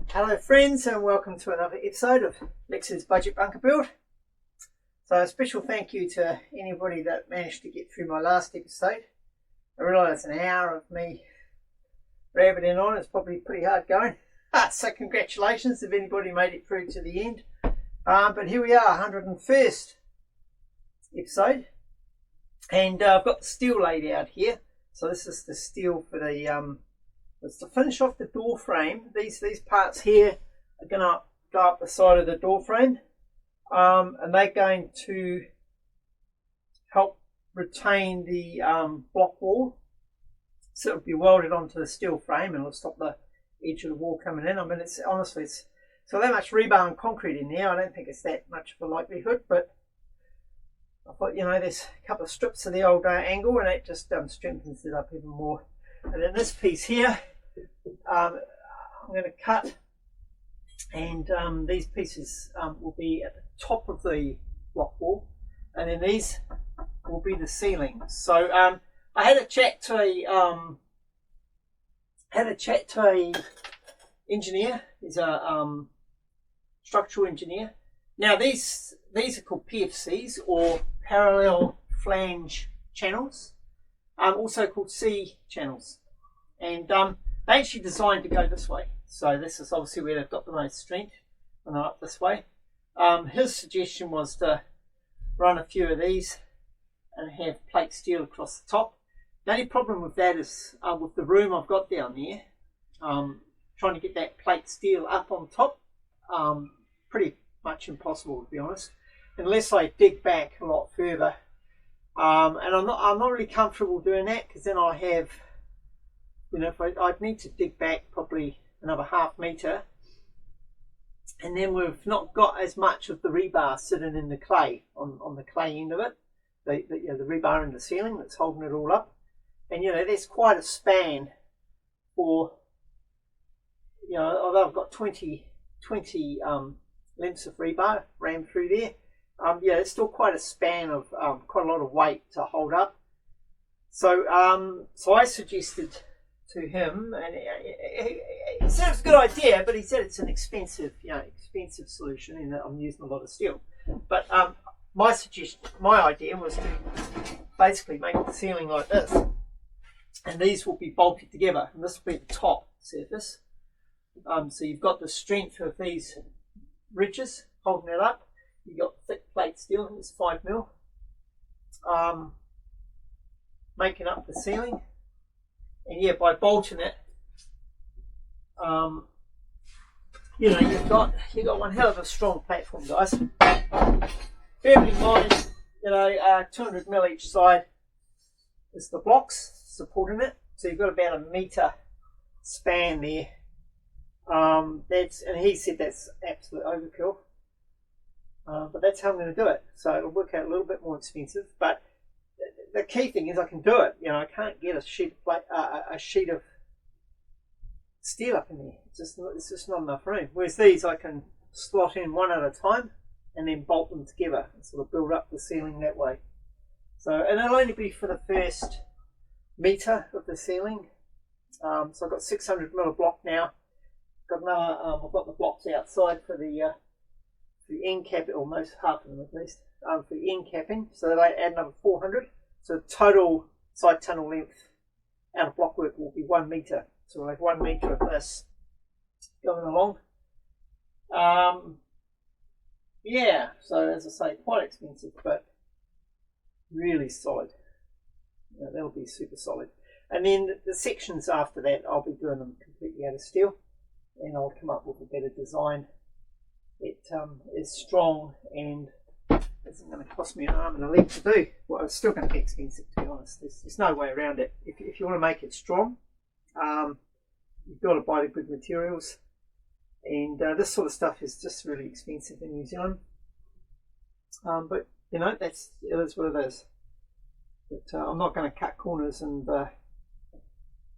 Hello friends, and welcome to another episode of Lex's Budget Bunker Build. So a special thank you to anybody that managed to get through my last episode. I realise an hour of me rabbiting on is probably pretty hard going. So congratulations if anybody made it through to the end. But here we are, 101st episode. And I've got the steel laid out here. So this is the steel for the it's to finish off the door frame. These parts here are going to go up the side of the door frame, and they're going to help retain the block wall, so it'll be welded onto the steel frame and it'll stop the edge of the wall coming in. I mean, it's honestly, it's got that much rebar and concrete in there. I don't think it's that much of a likelihood, but I thought, you know, there's a couple of strips of the old angle, and it just strengthens it up even more. And then this piece here, I'm going to cut, and these pieces will be at the top of the block wall, and then these will be the ceiling. So I had a chat to a engineer. He's a structural engineer. Now these are called PFCs, or parallel flange channels, also called C channels, and they actually designed to go this way. So this is obviously where they've got the most strength, and they're up this way. His suggestion was to run a few of these and have plate steel across the top. The only problem with that is with the room I've got down there, trying to get that plate steel up on top, pretty much impossible, to be honest, unless I dig back a lot further. And I'm not really comfortable doing that, because then I have, you know, if I'd need to dig back probably another ½ metre, and then we've not got as much of the rebar sitting in the clay, on the clay end of it, you know, the rebar in the ceiling that's holding it all up. And you know, there's quite a span for, you know, although I've got 20 lengths of rebar rammed through there, yeah, it's still quite a span of quite a lot of weight to hold up. So so I suggested to him, and he said it's a good idea, but he said it's an expensive solution, in that I'm using a lot of steel. But my idea was to basically make the ceiling like this, and these will be bolted together, and this will be the top surface. So you've got the strength of these ridges holding it up. You've got thick plate steel, and it's 5mm, making up the ceiling. And yeah, by bolting it, you know, you've got one hell of a strong platform, guys. Bear in mind, you know, 200mm each side is the blocks supporting it, so you've got about a metre span there. And he said that's absolute overkill, but that's how I'm going to do it. So it'll work out a little bit more expensive, but the key thing is I can do it. You know, I can't get a sheet of steel up in there. It's just not enough room. Whereas these, I can slot in one at a time and then bolt them together and sort of build up the ceiling that way. So, and it'll only be for the first metre of the ceiling. So I've got 600mm block now. I've got the blocks outside for the end cap, almost half of them at least, for the end capping. So that I add another 400. So the total side tunnel length out of blockwork will be 1 metre. So we'll have 1 metre of this going along. Yeah, so as I say, quite expensive, but really solid. You know, that'll be super solid. And then the sections after that, I'll be doing them completely out of steel, and I'll come up with a better design. It is strong and isn't going to cost me an arm and a leg to do. Well, it's still going to be expensive, to be honest. There's no way around it. If you want to make it strong, you've got to buy the good materials, and this sort of stuff is just really expensive in New Zealand. But you know, it is what it is. But I'm not going to cut corners and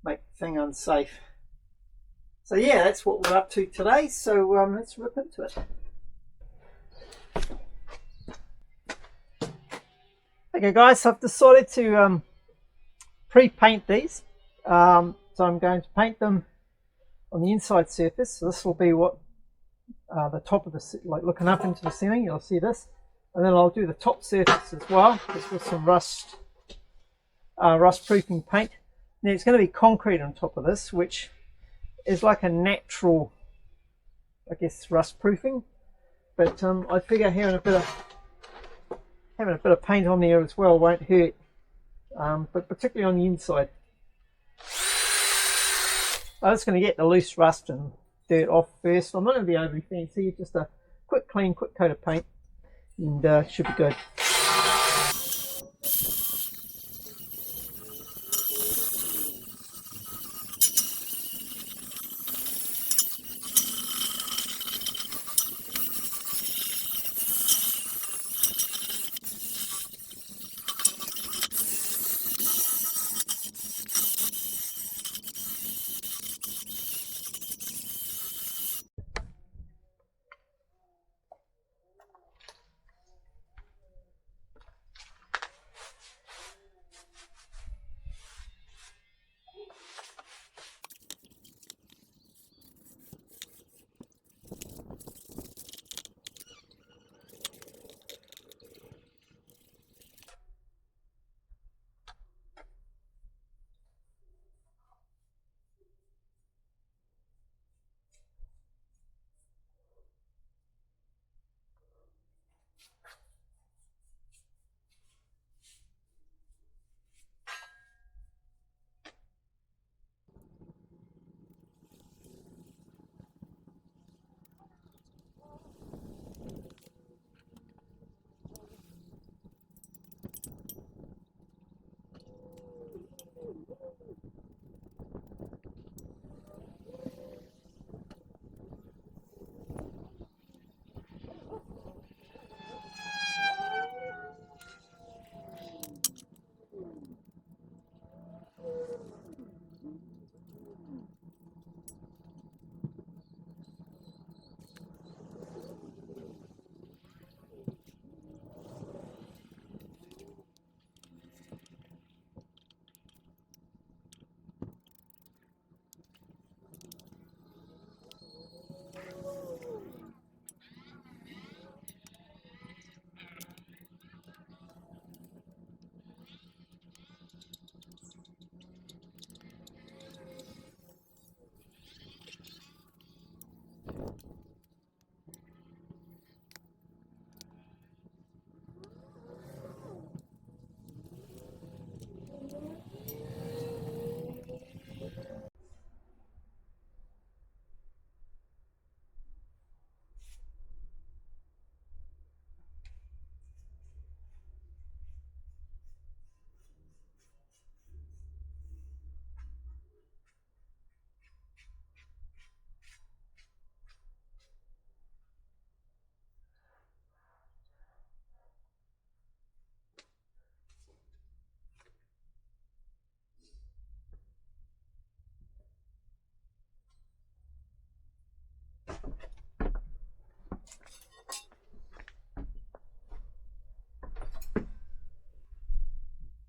make the thing unsafe. So yeah, that's what we're up to today. So let's rip into it. Okay guys, so I've decided to pre-paint these. So I'm going to paint them on the inside surface. So this will be what the top of the, like looking up into the ceiling, you'll see this. And then I'll do the top surface as well, just with some rust proofing paint. Now it's going to be concrete on top of this, which is like a natural, I guess, rust proofing. But I figure having a bit of paint on there as well won't hurt, but particularly on the inside. I'm just going to get the loose rust and dirt off first. I'm not going to be overly fancy, just a quick clean, quick coat of paint, and should be good.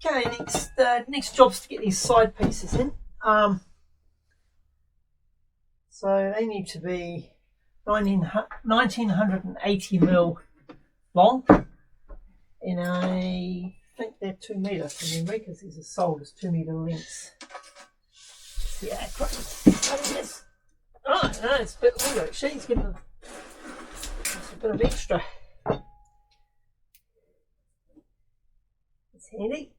Okay, next job's to get these side pieces in. So they need to be 1980mm long, and I think they're 2 metre from memory, because these are sold as 2 metre lengths. See how accurate. Oh no, it's a bit longer actually. It's giving a bit of extra. It's handy.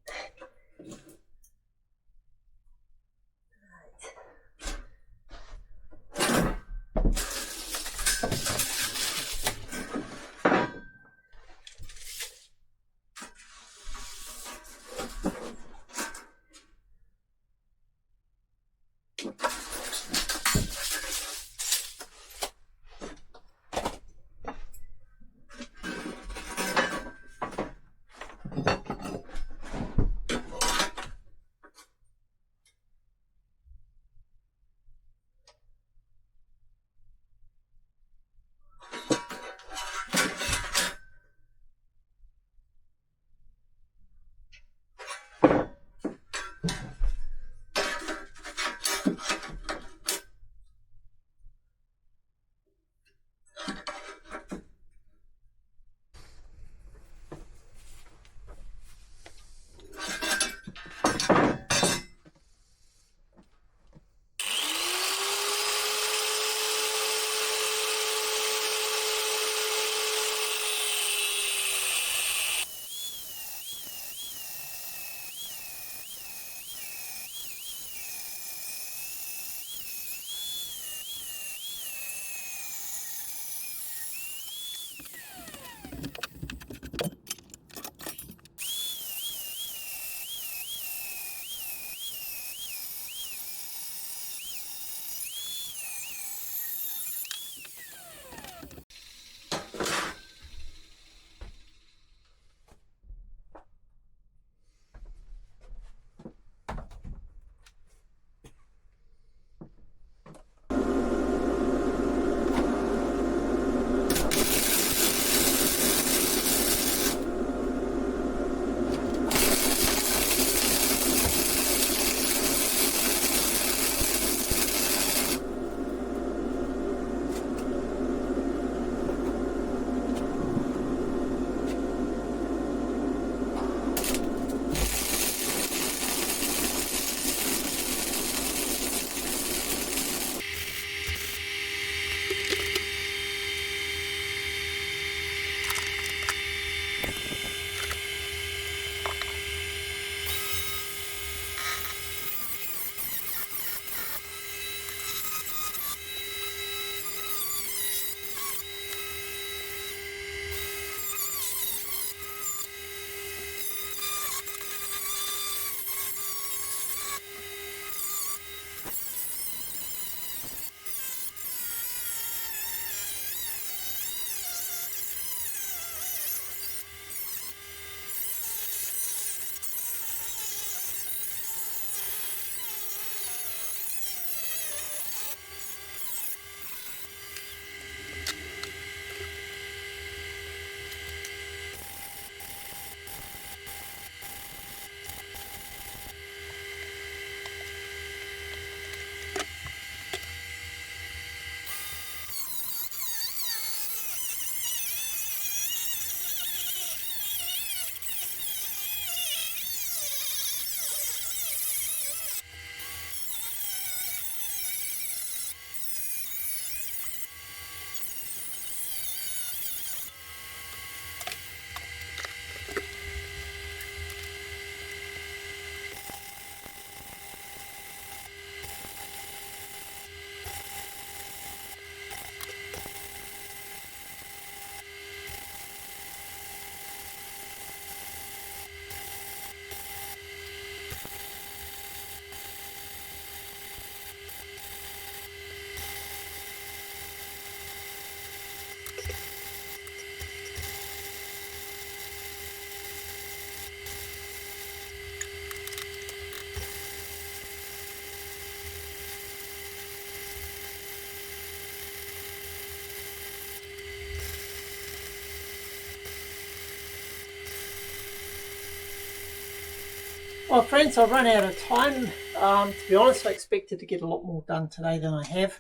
Well, friends, I've run out of time. To be honest, I expected to get a lot more done today than I have.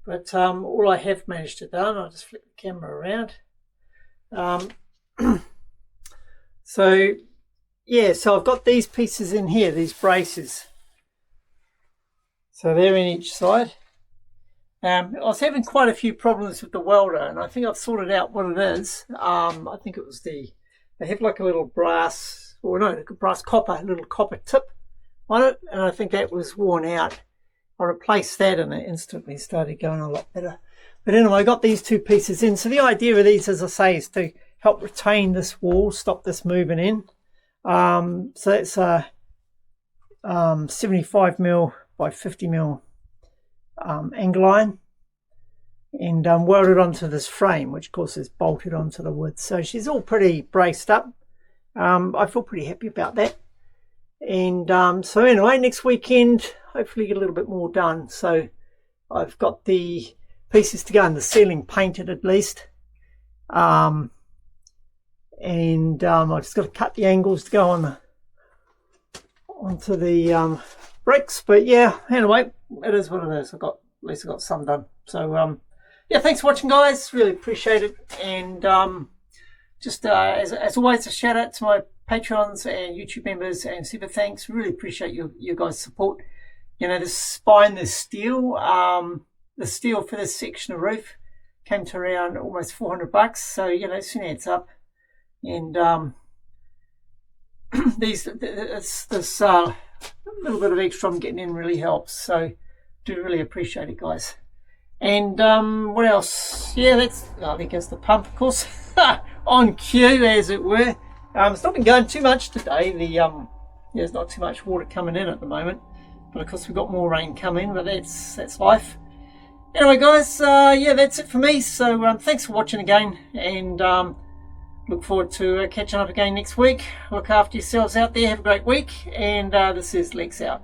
But all I have managed to do, I'll just flip the camera around. So I've got these pieces in here, these braces. So they're in each side. I was having quite a few problems with the welder, and I think I've sorted out what it is. I think it was they have like a little brass, or no, a little copper tip on it, and I think that was worn out. I replaced that and it instantly started going a lot better. But anyway, I got these two pieces in. So the idea of these, as I say, is to help retain this wall, stop this moving in. So it's a 75mm by 50mm angle iron, and welded onto this frame, which of course is bolted onto the wood. So she's all pretty braced up. I feel pretty happy about that. And so anyway, next weekend hopefully get a little bit more done. So I've got the pieces to go in the ceiling painted at least, and I've just got to cut the angles to go on onto the bricks. But yeah, anyway, it is what it is. At least I got some done. So yeah, thanks for watching, guys. Really appreciate it. And just as always, a shout out to my Patrons and YouTube members and super thanks. Really appreciate your guys' support. You know, the spine, the steel for this section of roof came to around almost $400. So you know, soon adds up. And this little bit of extra I'm getting in really helps. So do really appreciate it, guys. And what else? Yeah, I think that's the pump, of course, on cue, as it were. It's not been going too much today. There's not too much water coming in at the moment, but of course we've got more rain coming. But that's life. Anyway, guys, yeah, that's it for me. So thanks for watching again, and look forward to catching up again next week. Look after yourselves out there. Have a great week, and this is Lex out.